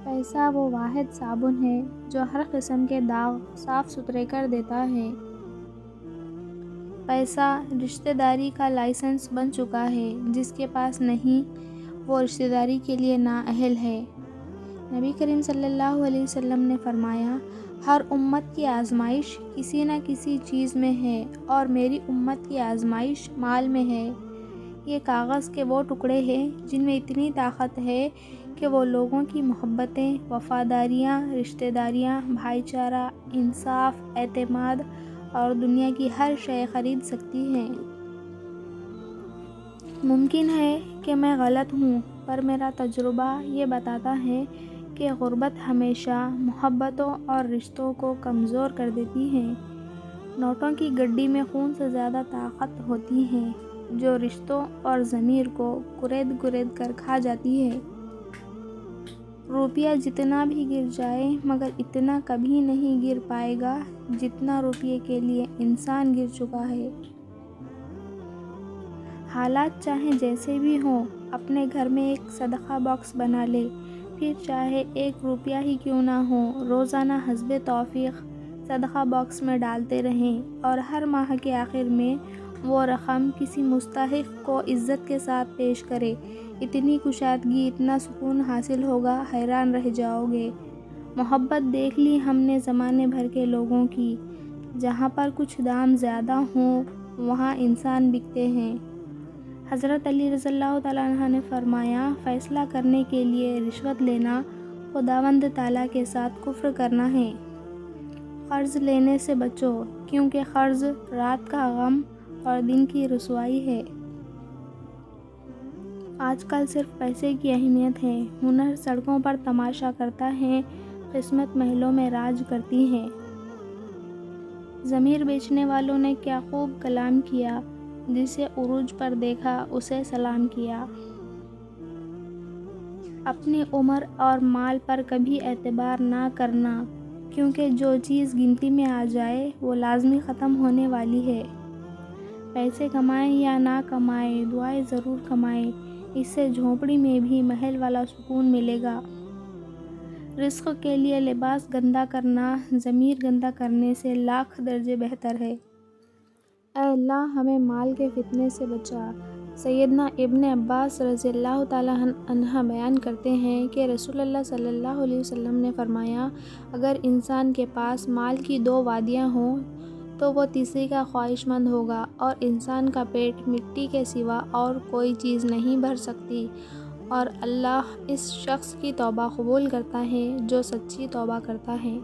پیسہ وہ واحد صابن ہے جو ہر قسم کے داغ صاف ستھرے کر دیتا ہے۔ پیسہ رشتہ داری کا لائسنس بن چکا ہے، جس کے پاس نہیں وہ رشتہ داری کے لیے نااہل ہے۔ نبی کریم صلی اللہ علیہ وسلم نے فرمایا، ہر امت کی آزمائش کسی نہ کسی چیز میں ہے اور میری امت کی آزمائش مال میں ہے۔ یہ کاغذ کے وہ ٹکڑے ہیں جن میں اتنی طاقت ہے کہ وہ لوگوں کی محبتیں، وفاداریاں، رشتہ داریاں، بھائی چارہ، انصاف، اعتماد اور دنیا کی ہر شے خرید سکتی ہیں۔ ممکن ہے کہ میں غلط ہوں، پر میرا تجربہ یہ بتاتا ہے کہ غربت ہمیشہ محبتوں اور رشتوں کو کمزور کر دیتی ہے۔ نوٹوں کی گڈی میں خون سے زیادہ طاقت ہوتی ہے، جو رشتوں اور ضمیر کو کرید کرید کر کھا جاتی ہے۔ روپیہ جتنا بھی گر جائے مگر اتنا کبھی نہیں گر پائے گا جتنا روپیے کے لیے انسان گر چکا ہے۔ حالات چاہے جیسے بھی ہوں، اپنے گھر میں ایک صدقہ باکس بنا لے، پھر چاہے 1 روپیہ ہی کیوں نہ ہو، روزانہ حسب توفیق صدقہ باکس میں ڈالتے رہیں اور ہر ماہ کے آخر میں وہ رقم کسی مستحق کو عزت کے ساتھ پیش کرے۔ اتنی کشادگی، اتنا سکون حاصل ہوگا، حیران رہ جاؤ گے۔ محبت دیکھ لی ہم نے زمانے بھر کے لوگوں کی، جہاں پر کچھ دام زیادہ ہوں وہاں انسان بکتے ہیں۔ حضرت علی رضی اللہ تعالیٰ عنہ نے فرمایا، فیصلہ کرنے کے لیے رشوت لینا خداوند تعالیٰ کے ساتھ کفر کرنا ہے۔ قرض لینے سے بچو، کیونکہ قرض رات کا غم اور دن کی رسوائی ہے۔ آج کل صرف پیسے کی اہمیت ہے، ہنر سڑکوں پر تماشا کرتا ہے، قسمت محلوں میں راج کرتی ہے۔ ضمیر بیچنے والوں نے کیا خوب کلام کیا، جسے عروج پر دیکھا اسے سلام کیا۔ اپنی عمر اور مال پر کبھی اعتبار نہ کرنا، کیونکہ جو چیز گنتی میں آ جائے وہ لازمی ختم ہونے والی ہے۔ پیسے کمائیں یا نہ کمائیں، دعائیں ضرور کمائیں، اس سے جھونپڑی میں بھی محل والا سکون ملے گا۔ رزق کے لیے لباس گندا کرنا ضمیر گندا کرنے سے لاکھ درجے بہتر ہے۔ اے اللہ ہمیں مال کے فتنے سے بچا۔ سیدنا ابن عباس رضی اللہ تعالیٰ عنہ بیان کرتے ہیں کہ رسول اللہ صلی اللہ علیہ وسلم نے فرمایا، اگر انسان کے پاس مال کی 2 وادیاں ہوں تو وہ تیسری کا خواہش مند ہوگا، اور انسان کا پیٹ مٹی کے سوا اور کوئی چیز نہیں بھر سکتی، اور اللہ اس شخص کی توبہ قبول کرتا ہے جو سچی توبہ کرتا ہے۔